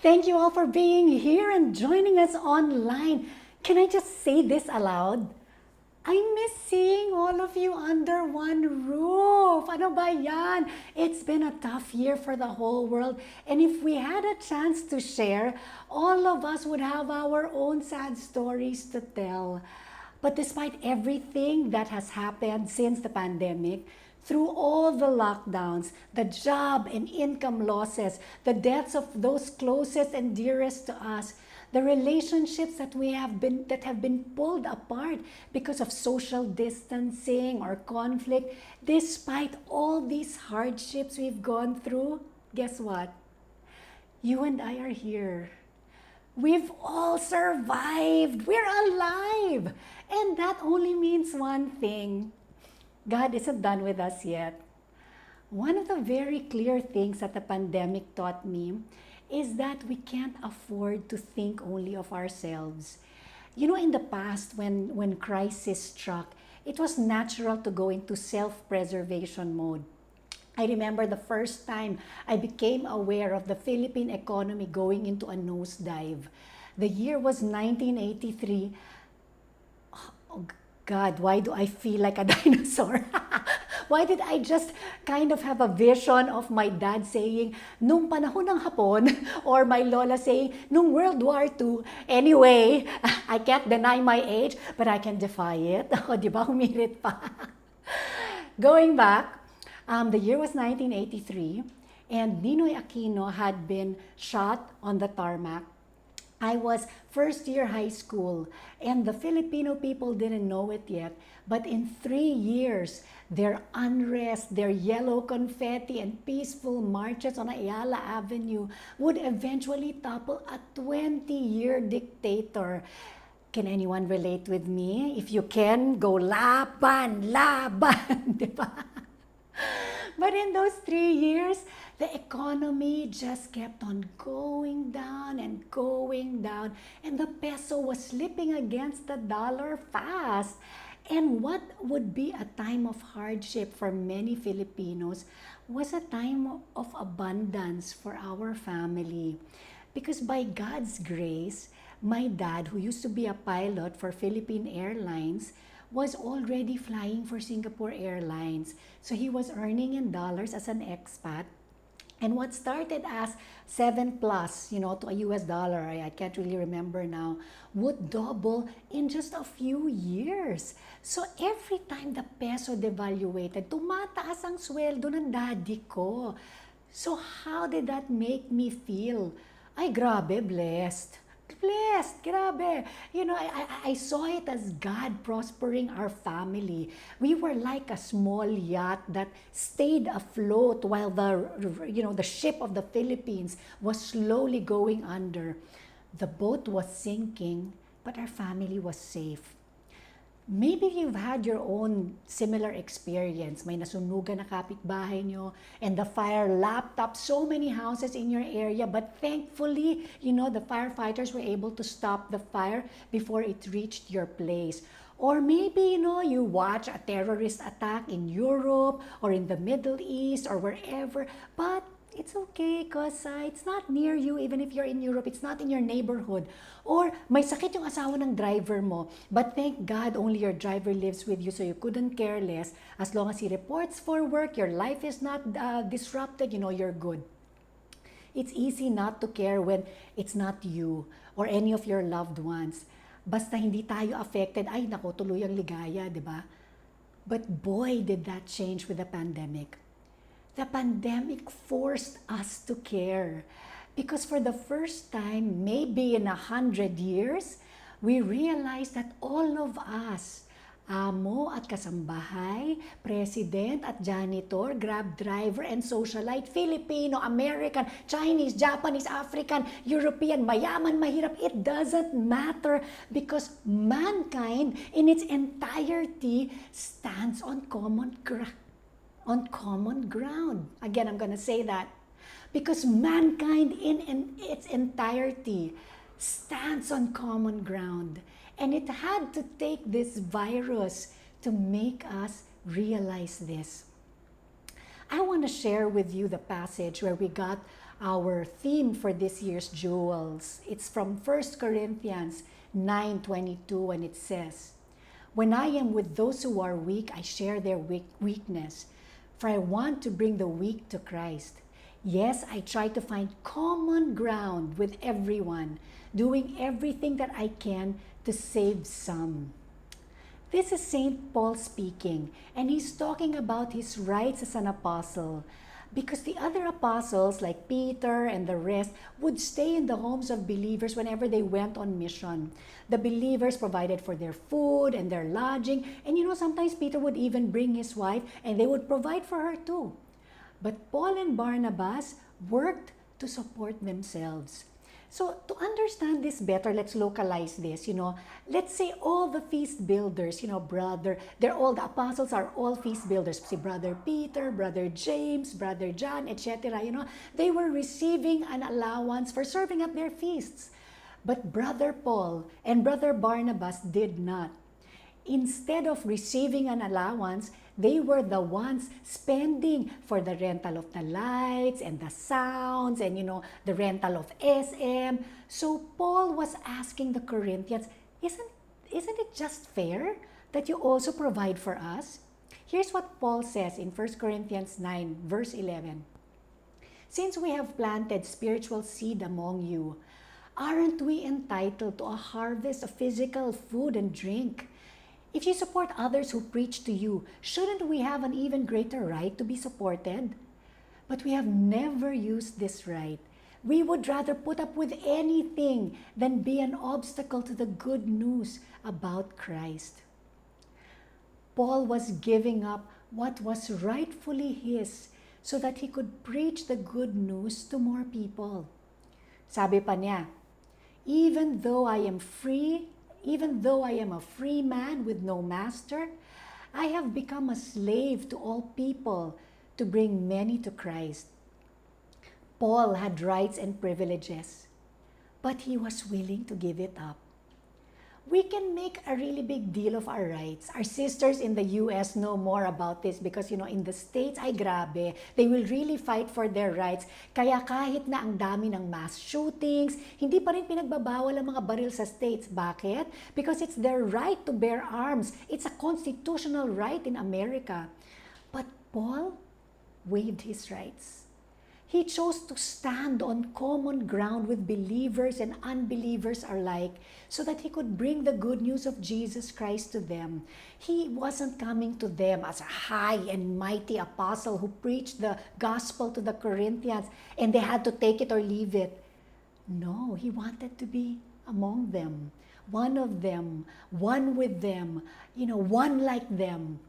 Thank you all for being here and joining us online. Can I just say this aloud? I miss seeing all of you under one roof. Ano ba yan? It's been a tough year for the whole world. And if we had a chance to share, all of us would have our own sad stories to tell. But despite everything that has happened since the pandemic, through all the lockdowns, the job and income losses, the deaths of those closest and dearest to us, the relationships that have been pulled apart because of social distancing or conflict, despite all these hardships we've gone through, guess what? You and I are here. We've all survived. We're alive. And that only means one thing. God isn't done with us yet. One of the very clear things that the pandemic taught me is that we can't afford to think only of ourselves. You know, in the past, when crisis struck, it was natural to go into self-preservation mode. I remember the first time I became aware of the Philippine economy going into a nosedive. The year was 1983. Oh God, why do I feel like a dinosaur? Why did I just kind of have a vision of my dad saying, nung panahon ng Hapon, or my lola saying, nung World War II, anyway, I can't deny my age, but I can defy it. O, di ba, humirit pa. Going back, the year was 1983, and Ninoy Aquino had been shot on the tarmac. I was first year high school, and the Filipino people didn't know it yet. But in 3 years, their unrest, their yellow confetti, and peaceful marches on Ayala Avenue would eventually topple a 20-year dictator. Can anyone relate with me? If you can, go laban, laban, di ba? But in those 3 years, the economy just kept on going down and going down, and the peso was slipping against the dollar fast. And what would be a time of hardship for many Filipinos was a time of abundance for our family. Because by God's grace, my dad, who used to be a pilot for Philippine Airlines, was already flying for Singapore Airlines. So he was earning in dollars as an expat. And what started as 7 plus, to a US dollar, I can't really remember now, would double in just a few years. So every time the peso devaluated, tumataas ang sweldo ng daddy ko. So how did that make me feel? Ay, grabe, blessed. Blessed, grabe. I saw it as God prospering our family. We were like a small yacht that stayed afloat while the ship of the Philippines was slowly going under. The boat was sinking, but our family was safe. Maybe you've had your own similar experience. May nasunugan na kapitbahay nyo and the fire lapped up so many houses in your area. But thankfully, the firefighters were able to stop the fire before it reached your place. Or maybe, you watch a terrorist attack in Europe or in the Middle East or wherever. But it's okay because it's not near you. Even if you're in Europe, it's not in your neighborhood. Or may sakit yung asawa ng driver mo, but thank God only your driver lives with you, so you couldn't care less. As long as he reports for work, your life is not disrupted, you're good. It's easy not to care when it's not you or any of your loved ones. Basta hindi tayo affected, ay nako, tuloy ang ligaya, di ba? But boy, did that change with the pandemic. The pandemic forced us to care. Because for the first time, maybe in 100 years, we realized that all of us, amo at kasambahay, president at janitor, grab driver and socialite, Filipino, American, Chinese, Japanese, African, European, mayaman, mahirap, it doesn't matter because mankind in its entirety stands on common ground. Again, I'm going to say that. Because mankind in its entirety stands on common ground. And it had to take this virus to make us realize this. I want to share with you the passage where we got our theme for this year's Jewels. It's from 1 Corinthians 9:22, and it says, "When I am with those who are weak, I share their weakness, for I want to bring the weak to Christ. Yes, I try to find common ground with everyone, doing everything that I can to save some." This is St. Paul speaking, and he's talking about his rights as an apostle. Because the other apostles, like Peter and the rest, would stay in the homes of believers whenever they went on mission. The believers provided for their food and their lodging, and sometimes Peter would even bring his wife, and they would provide for her too. But Paul and Barnabas worked to support themselves. So to understand this better, let's localize this. Let's say all the feast builders, the apostles are all feast builders. See, Brother Peter, Brother James, Brother John, etc. They were receiving an allowance for serving at their feasts. But Brother Paul and Brother Barnabas did not. Instead of receiving an allowance, they were the ones spending for the rental of the lights and the sounds and, the rental of SM. So Paul was asking the Corinthians, isn't it just fair that you also provide for us? Here's what Paul says in 1 Corinthians 9, verse 11. "Since we have planted spiritual seed among you, aren't we entitled to a harvest of physical food and drink? If you support others who preach to you, shouldn't we have an even greater right to be supported? But we have never used this right. We would rather put up with anything than be an obstacle to the good news about Christ." Paul was giving up what was rightfully his so that he could preach the good news to more people. Sabi pa niya, even though I am a free man with no master, I have become a slave to all people to bring many to Christ. Paul had rights and privileges, but he was willing to give it up. We can make a really big deal of our rights. Our sisters in the US know more about this because, in the States, ay grabe, they will really fight for their rights. Kaya kahit na ang dami ng mass shootings, hindi pa rin pinagbabawal ang mga baril sa States. Bakit? Because it's their right to bear arms. It's a constitutional right in America. But Paul waived his rights. He chose to stand on common ground with believers and unbelievers alike so that he could bring the good news of Jesus Christ to them. He wasn't coming to them as a high and mighty apostle who preached the gospel to the Corinthians and they had to take it or leave it. No, he wanted to be among them, one of them, one with them, one like them.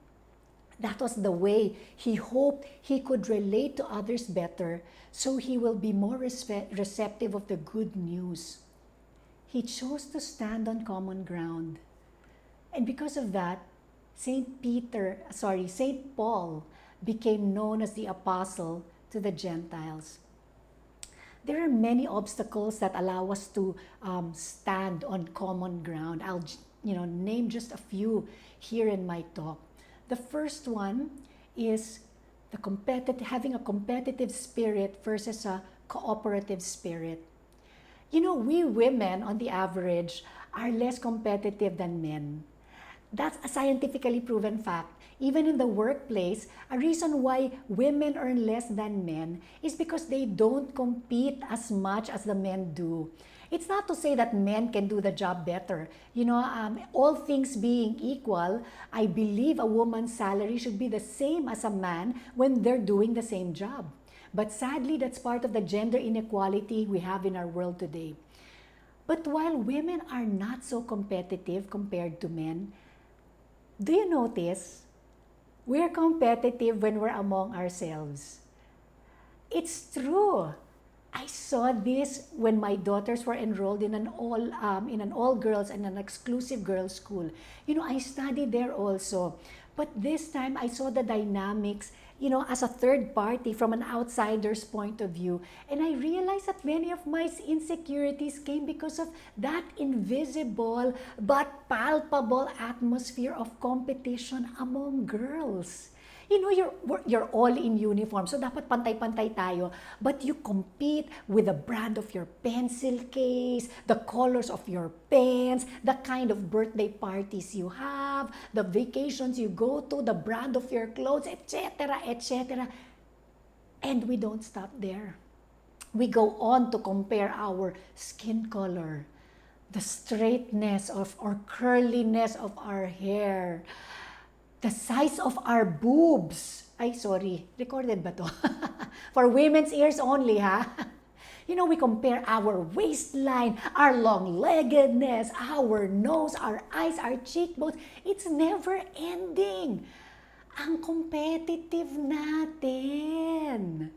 That was the way he hoped he could relate to others better so he will be more receptive of the good news. He chose to stand on common ground. And because of that, St. Paul became known as the apostle to the Gentiles. There are many obstacles that allow us to stand on common ground. I'll name just a few here in my talk. The first one is having a competitive spirit versus a cooperative spirit. We women, on the average, are less competitive than men. That's a scientifically proven fact. Even in the workplace, a reason why women earn less than men is because they don't compete as much as the men do. It's not to say that men can do the job better. All things being equal, I believe a woman's salary should be the same as a man when they're doing the same job. But sadly, that's part of the gender inequality we have in our world today. But while women are not so competitive compared to men, do you notice? We're competitive when we're among ourselves. It's true. I saw this when my daughters were enrolled in an all girls and an exclusive girls school. I studied there also. But this time I saw the dynamics, as a third party from an outsider's point of view. And I realized that many of my insecurities came because of that invisible but palpable atmosphere of competition among girls. You know, you're all in uniform, so dapat pantay-pantay tayo. But you compete with the brand of your pencil case, the colors of your pens, the kind of birthday parties you have, the vacations you go to, the brand of your clothes, etc., etc. And we don't stop there. We go on to compare our skin color, the straightness of or curliness of our hair, the size of our boobs. Ay, sorry. Recorded ba to? For women's ears only, ha? You know, we compare our waistline, our long-leggedness, our nose, our eyes, our cheekbones. It's never ending. Ang competitive natin.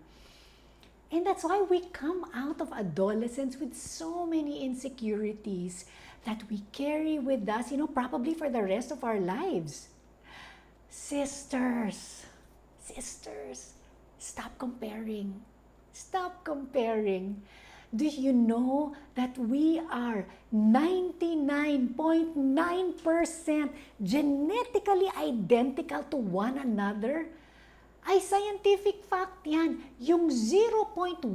And that's why we come out of adolescence with so many insecurities that we carry with us, you know, probably for the rest of our lives. Sisters, stop comparing. Stop comparing. Do you know that we are 99.9% genetically identical to one another? Ay scientific fact yan. Yung 0.1%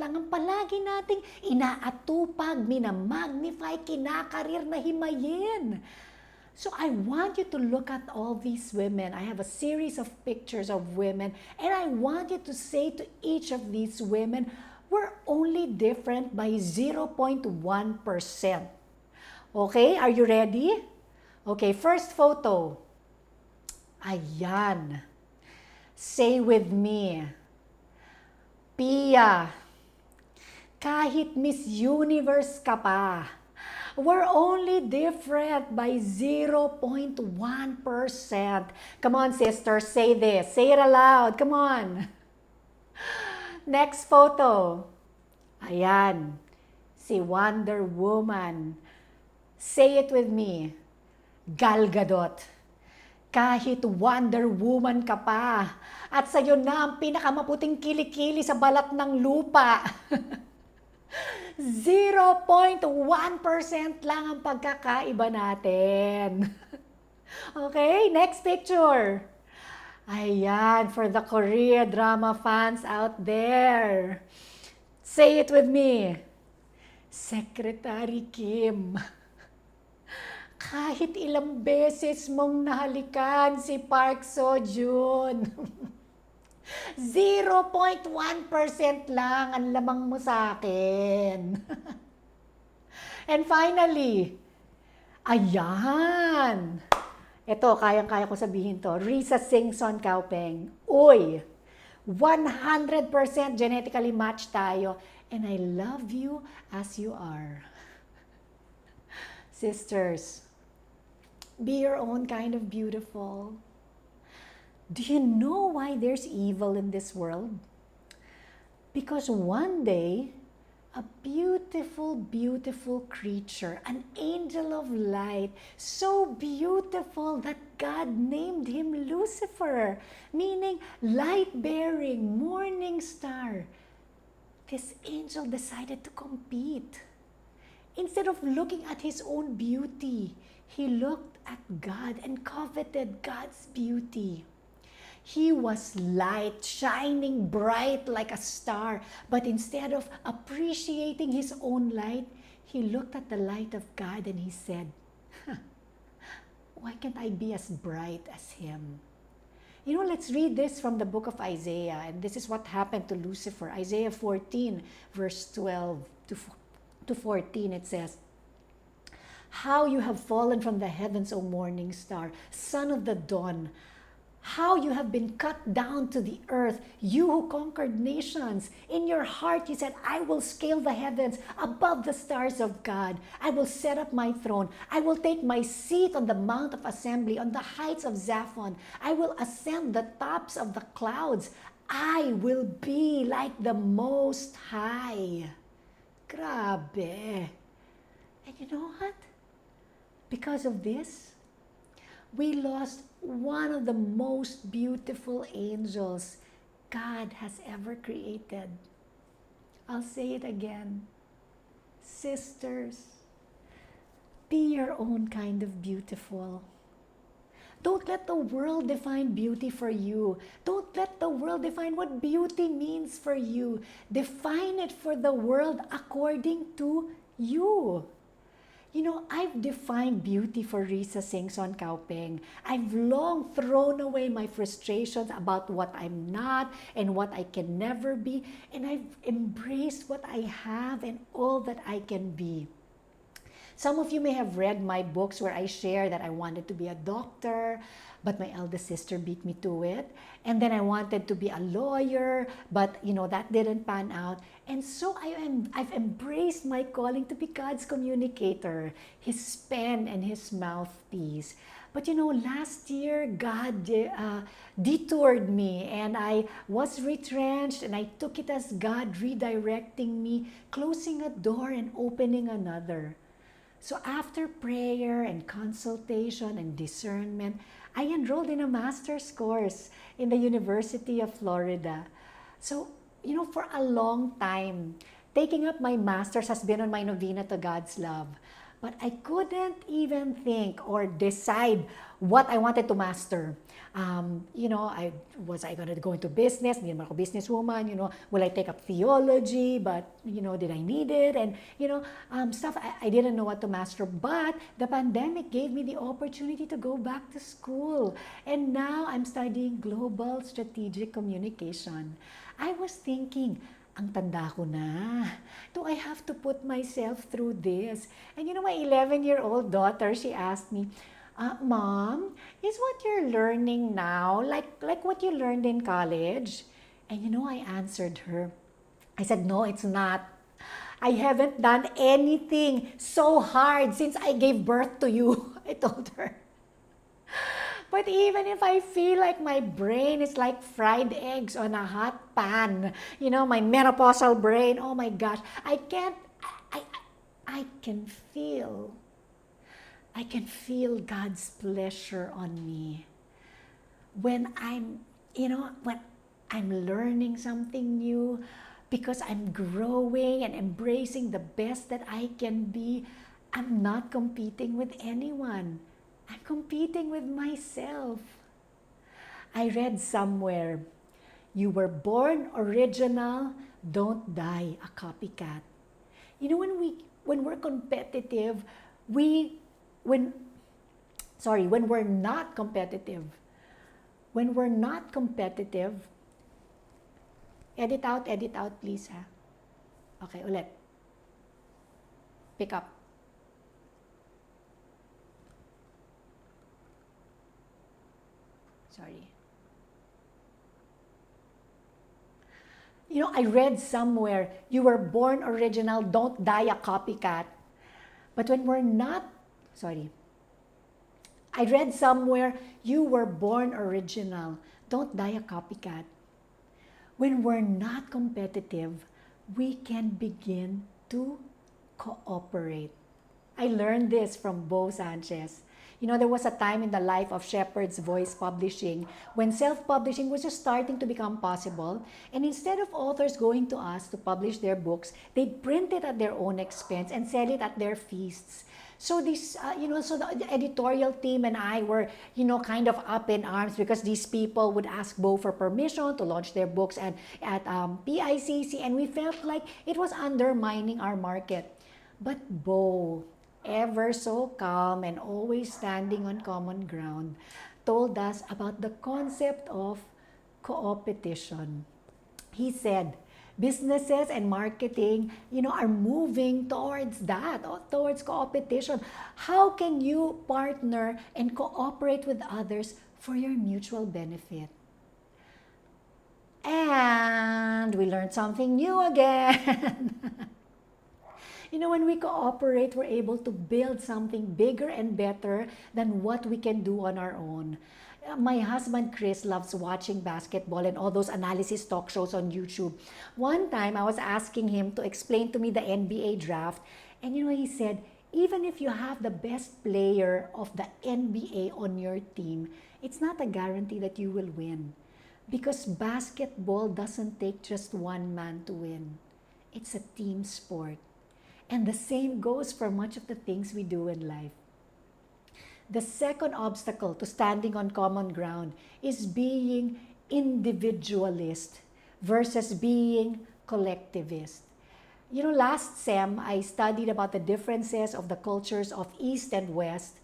lang ang palagi nating inaatupag, minamagnify, kinakarir na himayin. So I want you to look at all these women. I have a series of pictures of women, and I want you to say to each of these women, we're only different by 0.1%. Okay, are you ready? Okay, first photo. Ayan. Say with me. Pia, kahit Miss Universe ka pa, we're only different by 0.1%. Come on, sisters, say this. Say it aloud. Come on. Next photo. Ayan. Si Wonder Woman. Say it with me. Gal Gadot. Kahit Wonder Woman ka pa, at sa'yo na ang pinakamaputing kilikili sa balat ng lupa. 0.1% lang ang pagkakaiba natin. Okay, next picture. Ayan, for the Korea drama fans out there. Say it with me. Secretary Kim. Kahit ilang beses mong nahalikan si Park Seo-joon. 0.1% lang ang lamang mo sa akin. And finally, ayan. Ito, kayang-kaya ko sabihin to. Risa Singson Kaupeng. Uy, 100% genetically matched tayo. And I love you as you are. Sisters, be your own kind of beautiful. Do you know why there's evil in this world? Because one day, a beautiful, beautiful creature, an angel of light, so beautiful that God named him Lucifer, meaning light-bearing, morning star. This angel decided to compete. Instead of looking at his own beauty, he looked at God and coveted God's beauty. He was light, shining bright like a star. But instead of appreciating his own light, he looked at the light of God and he said, why can't I be as bright as him? You know, let's read this from the book of Isaiah. And this is what happened to Lucifer. Isaiah 14, verse 12 to 14, it says, how you have fallen from the heavens, O morning star, son of the dawn. How you have been cut down to the earth, you who conquered nations. In your heart you said, I will scale the heavens above the stars of God. I will set up my throne. I will take my seat on the mount of assembly, on the heights of Zaphon. I will ascend the tops of the clouds. I will be like the Most High. Grabe. And you know what? Because of this, we lost one of the most beautiful angels God has ever created. I'll say it again. Sisters, be your own kind of beautiful. Don't let the world define beauty for you. Don't let the world define what beauty means for you. Define it for the world according to you. I've defined beauty for Risa Singson Kaupeng. I've long thrown away my frustrations about what I'm not and what I can never be, and I've embraced what I have and all that I can be. Some of you may have read my books where I share that I wanted to be a doctor, but my eldest sister beat me to it. And then I wanted to be a lawyer, but that didn't pan out. And so I've embraced my calling to be God's communicator, His pen and His mouthpiece. But last year, God detoured me and I was retrenched, and I took it as God redirecting me, closing a door and opening another. So after prayer and consultation and discernment, I enrolled in a master's course in the University of Florida. So, for a long time, taking up my master's has been on my novena to God's love. But I couldn't even think or decide what I wanted to master. Was I going to go into business? Hindi naman ako businesswoman. Will I take up theology? But, did I need it? And, stuff I didn't know what to master. But the pandemic gave me the opportunity to go back to school. And now I'm studying global strategic communication. I was thinking, ang tanda ko na. Do I have to put myself through this? And my 11-year-old daughter, she asked me, Mom, is what you're learning now like what you learned in college? And I answered her. I said, no, it's not. I haven't done anything so hard since I gave birth to you, I told her. But even if I feel like my brain is like fried eggs on a hot pan, my menopausal brain, oh my gosh, I can feel God's pleasure on me when when I'm learning something new, because I'm growing and embracing the best that I can be. I'm not competing with anyone. I'm competing with myself. I read somewhere, you were born original, don't die a copycat. When we're competitive, when we're not competitive, edit out please ha. Okay, ulit. Pick up. Sorry. I read somewhere, you were born original, don't die a copycat. But when we're not, I read somewhere, you were born original, don't die a copycat. When we're not competitive, we can begin to cooperate. I learned this from Bo Sanchez. There was a time in the life of Shepherd's Voice Publishing when self-publishing was just starting to become possible. And instead of authors going to us to publish their books, they'd print it at their own expense and sell it at their feasts. So so the editorial team and I were, kind of up in arms because these people would ask Bo for permission to launch their books at PICC, and we felt like it was undermining our market. But Bo, ever so calm and always standing on common ground, told us about the concept of co-opetition. He said, businesses and marketing, are moving towards that, towards co-opetition. How can you partner and cooperate with others for your mutual benefit? And we learned something new again. When we cooperate, we're able to build something bigger and better than what we can do on our own. My husband Chris loves watching basketball and all those analysis talk shows on YouTube. One time I was asking him to explain to me the NBA draft, and he said, even if you have the best player of the NBA on your team, it's not a guarantee that you will win. Because basketball doesn't take just one man to win. It's a team sport. And the same goes for much of the things we do in life. The second obstacle to standing on common ground is being individualist versus being collectivist. Last SEM, I studied about the differences of the cultures of East and West.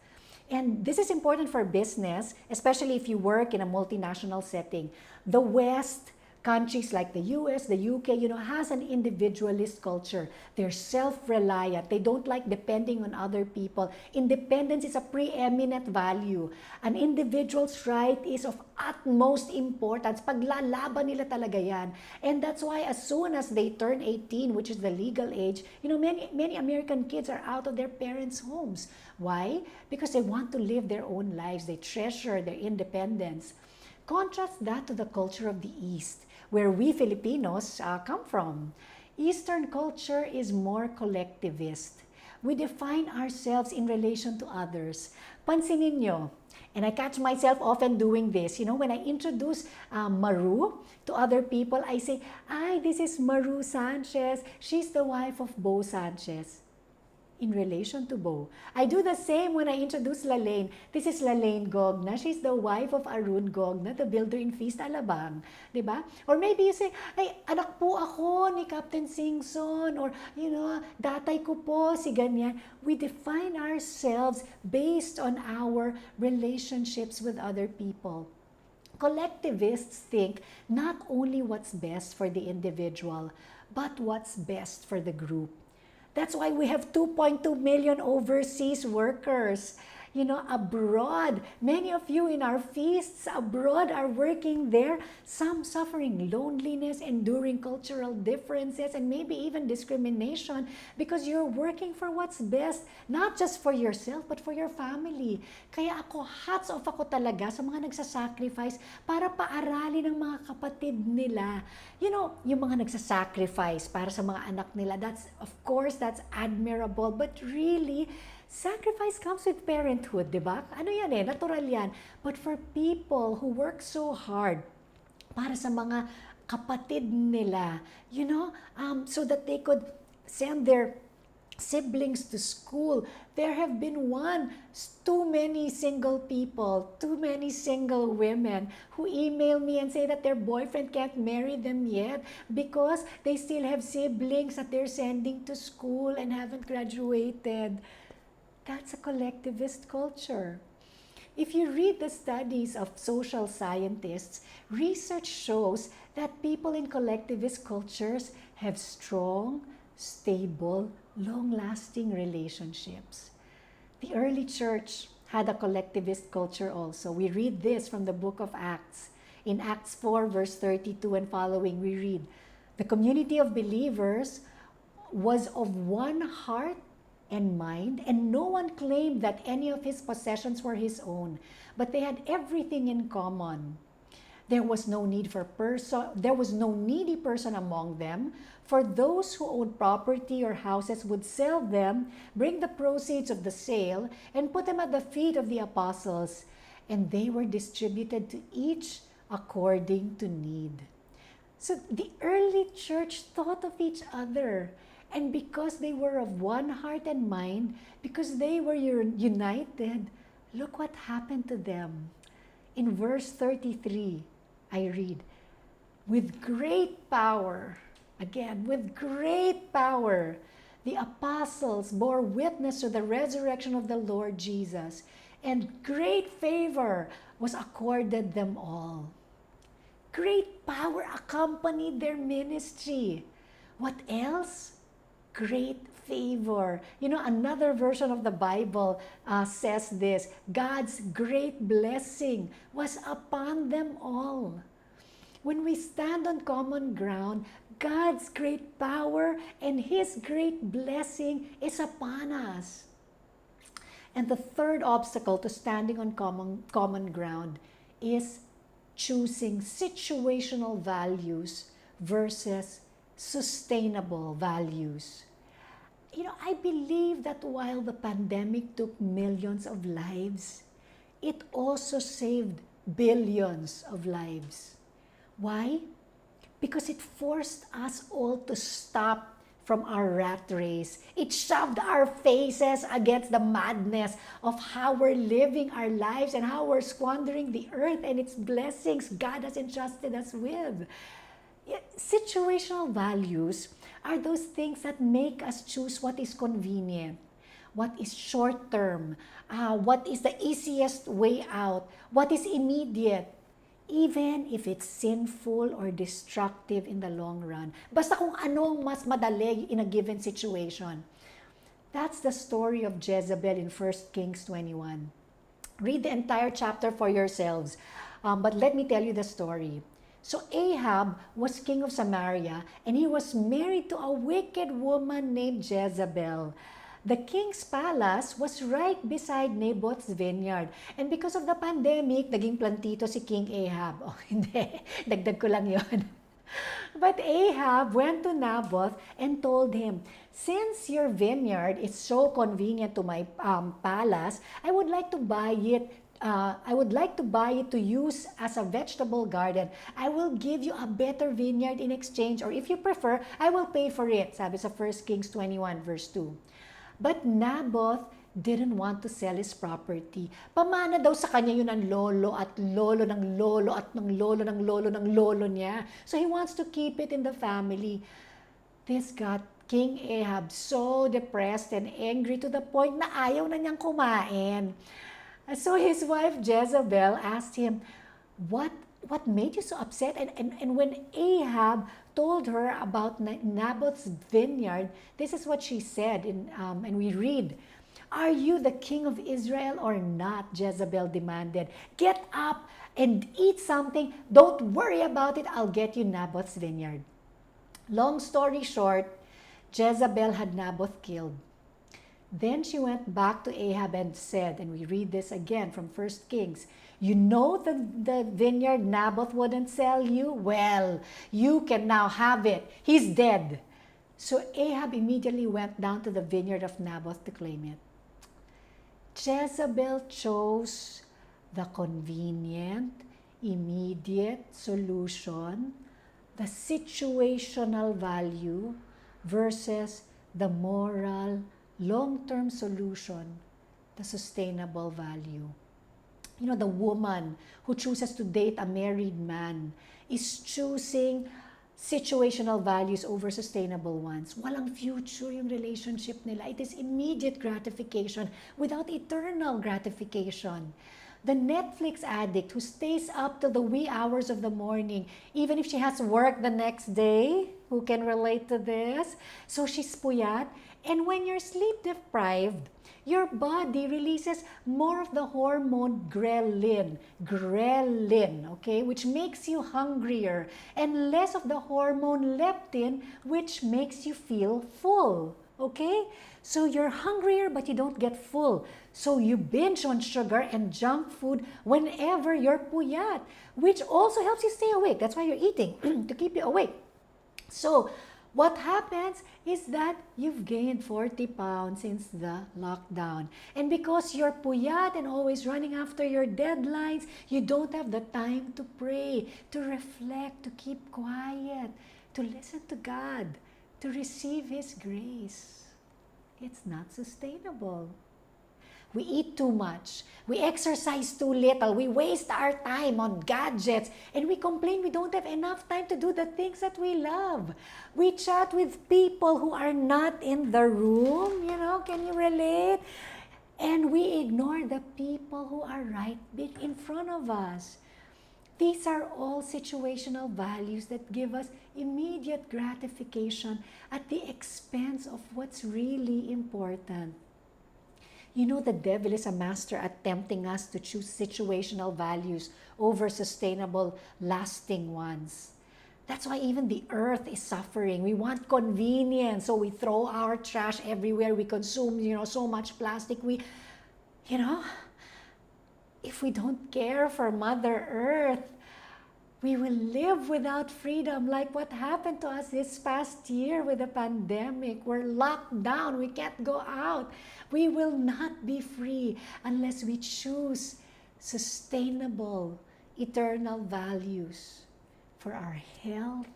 And this is important for business, especially if you work in a multinational setting. The West, countries like the US, the UK, has an individualist culture. They're self-reliant. They don't like depending on other people. Independence is a preeminent value. An individual's right is of utmost importance. Paglalaban nila talaga yan. And that's why as soon as they turn 18, which is the legal age, many American kids are out of their parents' homes. Why? Because they want to live their own lives. They treasure their independence. Contrast that to the culture of the East, where we Filipinos come from. Eastern culture is more collectivist. We define ourselves in relation to others. Pansinin nyo, and I catch myself often doing this. When I introduce Maru to other people, I say, this is Maru Sanchez. She's the wife of Bo Sanchez. In relation to Bo. I do the same when I introduce Lalaine. This is Lalaine Gogna. She's the wife of Arun Gogna, the builder in Feast Alabang. Diba? Or maybe you say, anak po ako ni Captain Singson. Or, datay ko po si ganyan. We define ourselves based on our relationships with other people. Collectivists think not only what's best for the individual, but what's best for the group. That's why we have 2.2 million overseas workers, abroad. Many of you in our feasts abroad are working there, some suffering loneliness, enduring cultural differences, and maybe even discrimination because you're working for what's best, not just for yourself, but for your family. Kaya hats off ako talaga sa mga nagsasacrifice para paaralin ng mga kapatid nila. Yung mga nagsasacrifice para sa mga anak nila, that's admirable, but really, sacrifice comes with parenthood, di ba? Natural yan. But for people who work so hard para sa mga kapatid nila, so that they could send their siblings to school, there have been too many single people, too many single women who email me and say that their boyfriend can't marry them yet because they still have siblings that they're sending to school and haven't graduated. That's a collectivist culture. If you read the studies of social scientists, research shows that people in collectivist cultures have strong, stable, long-lasting relationships. The early church had a collectivist culture also. We read this from the book of Acts. In Acts 4, verse 32 and following, we read, "The community of believers was of one heart and mind, and no one claimed that any of his possessions were his own, but they had everything in common. There was no needy person among them, for those who owned property or houses would sell them, bring the proceeds of the sale, and put them at the feet of the apostles, and they were distributed to each according to need." So the early church thought of each other. And because they were of one heart and mind, because they were united, look what happened to them. In verse 33, I read, "With great power," again, "with great power, the apostles bore witness to the resurrection of the Lord Jesus, and great favor was accorded them all." Great power accompanied their ministry. What else? Great favor. Another version of the Bible says this: God's great blessing was upon them all. When we stand on common ground, God's great power and His great blessing is upon us. And the third obstacle to standing on common ground is choosing situational values versus sustainable values. I believe that while the pandemic took millions of lives, it also saved billions of lives. Why? Because it forced us all to stop from our rat race. It shoved our faces against the madness of how we're living our lives and how we're squandering the earth and its blessings God has entrusted us with. Situational values are those things that make us choose what is convenient, what is short term, what is the easiest way out, what is immediate, even if it's sinful or destructive in the long run. Basta kung ano ang mas madali in a given situation. That's the story of Jezebel in 1 Kings 21. Read the entire chapter for yourselves. But let me tell you the story. So Ahab was king of Samaria, and he was married to a wicked woman named Jezebel. The king's palace was right beside Naboth's vineyard. And because of the pandemic, naging plantito si King Ahab. Oh, hindi. Dagdag ko lang yon. But Ahab went to Naboth and told him, "Since your vineyard is so convenient to my palace, I would like to buy it to use as a vegetable garden. I will give you a better vineyard in exchange, or if you prefer, I will pay for it." Sabi sa 1 Kings 21 verse 2. But Naboth didn't want to sell his property. Pamana daw sa kanya yun ang lolo at lolo ng lolo at ng lolo ng lolo ng lolo niya. So he wants to keep it in the family. This got King Ahab so depressed and angry to the point na ayaw na niyang kumain. So his wife Jezebel asked him, what made you so upset? And when Ahab told her about Naboth's vineyard, this is what she said, and we read, "Are you the king of Israel or not?" Jezebel demanded. "Get up and eat something. Don't worry about it. I'll get you Naboth's vineyard." Long story short, Jezebel had Naboth killed. Then she went back to Ahab and said, and we read this again from 1 Kings, "You know the vineyard Naboth wouldn't sell you? Well, you can now have it. He's dead." So Ahab immediately went down to the vineyard of Naboth to claim it. Jezebel chose the convenient, immediate solution, the situational value versus the moral, long-term solution, the sustainable value. You know, the woman who chooses to date a married man is choosing situational values over sustainable ones. Walang future yung relationship nila. It is immediate gratification without eternal gratification. The Netflix addict who stays up till the wee hours of the morning, even if she has work the next day, who can relate to this? So she's puyat. And when you're sleep deprived, your body releases more of the hormone ghrelin, okay, which makes you hungrier, and less of the hormone leptin, which makes you feel full, okay? So you're hungrier but you don't get full. So you binge on sugar and junk food whenever you're puyat, which also helps you stay awake. That's why you're eating, to keep you awake. So what happens is that you've gained 40 pounds since the lockdown. And because you're puyat and always running after your deadlines, you don't have the time to pray, to reflect, to keep quiet, to listen to God, to receive His grace. It's not sustainable. We eat too much. We exercise too little. We waste our time on gadgets. And we complain we don't have enough time to do the things that we love. We chat with people who are not in the room. You know, can you relate? And we ignore the people who are right in front of us. These are all situational values that give us immediate gratification at the expense of what's really important. You know, the devil is a master at tempting us to choose situational values over sustainable, lasting ones. That's why even the earth is suffering. We want convenience, so we throw our trash everywhere. We consume, so much plastic. If we don't care for Mother Earth, we will live without freedom, like what happened to us this past year with the pandemic. We're locked down. We can't go out. We will not be free unless we choose sustainable, eternal values for our health,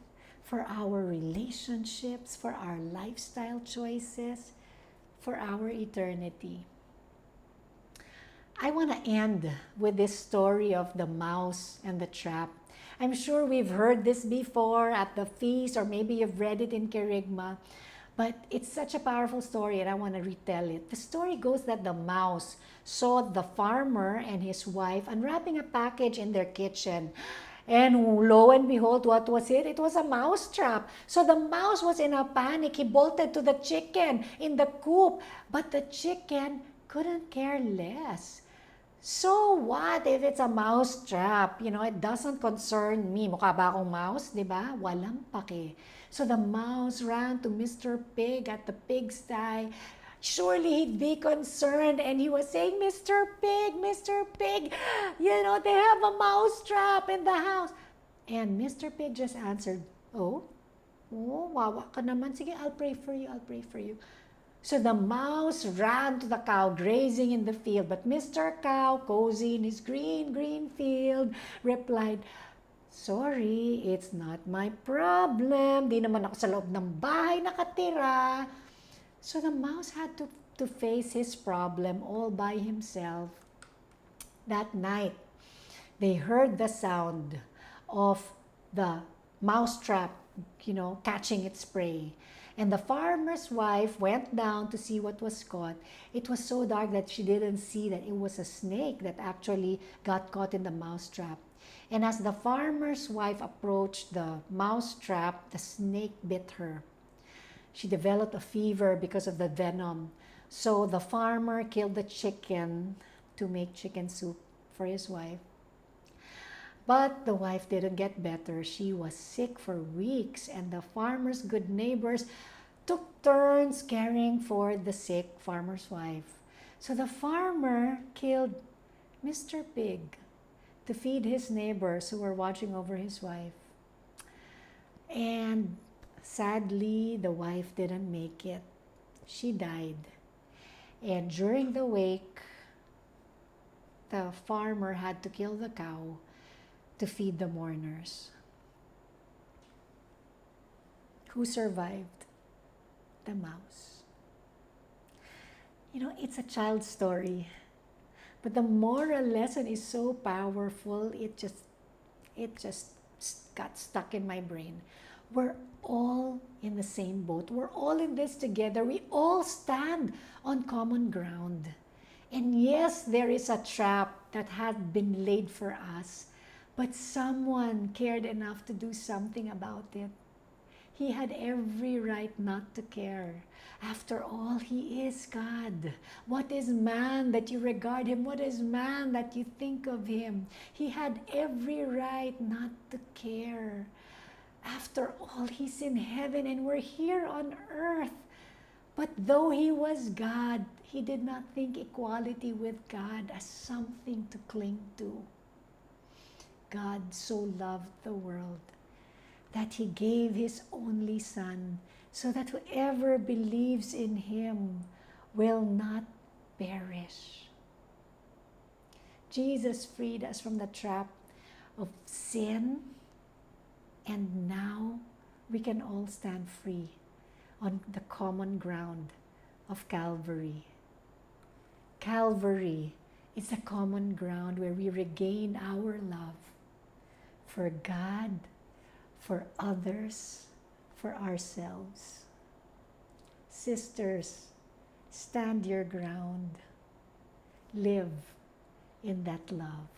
for our relationships, for our lifestyle choices, for our eternity. I want to end with this story of the mouse and the trap. I'm sure we've heard this before at the feast, or maybe you've read it in Kerygma, but it's such a powerful story and I want to retell it. The story goes that the mouse saw the farmer and his wife unwrapping a package in their kitchen. And lo and behold, what was it? It was a mouse trap. So the mouse was in a panic. He bolted to the chicken in the coop. But the chicken couldn't care less. So what if it's a mouse trap? It doesn't concern me. Mukha ba akong mouse, di ba? Walang pake. So the mouse ran to Mr. Pig at the pigsty. Surely he'd be concerned, and he was saying, Mr. Pig, they have a mouse trap in the house. And Mr. Pig just answered, oh, wawa ka naman. Sige, I'll pray for you. So the mouse ran to the cow grazing in the field, but Mr. Cow, cozy in his green field, replied, sorry, it's not my problem. Di naman ako sa loob ng bahay nakatira. So the mouse had to face his problem all by himself. That night, they heard the sound of the mousetrap, catching its prey. And the farmer's wife went down to see what was caught. It was so dark that she didn't see that it was a snake that actually got caught in the mousetrap. And as the farmer's wife approached the mousetrap, the snake bit her. She developed a fever because of the venom. So the farmer killed the chicken to make chicken soup for his wife. But the wife didn't get better. She was sick for weeks, and the farmer's good neighbors took turns caring for the sick farmer's wife. So the farmer killed Mr. Pig to feed his neighbors who were watching over his wife. And sadly, the wife didn't make it. She died. And during the wake, the farmer had to kill the cow to feed the mourners. Who survived? The mouse. It's a child's story, but the moral lesson is so powerful. It just got stuck in my brain. We're all in the same boat. We're all in this together. We all stand on common ground. And yes, there is a trap that had been laid for us, but someone cared enough to do something about it. He had every right not to care. After all, he is God. What is man that you regard him? What is man that you think of him? He had every right not to care. After all, he's in heaven and we're here on earth. But though he was God, he did not think equality with God as something to cling to. God so loved the world that he gave his only Son, so that whoever believes in him will not perish. Jesus freed us from the trap of sin, and now we can all stand free on the common ground of Calvary. Calvary is a common ground where we regain our love for God, for others, for ourselves. Sisters, stand your ground. Live in that love.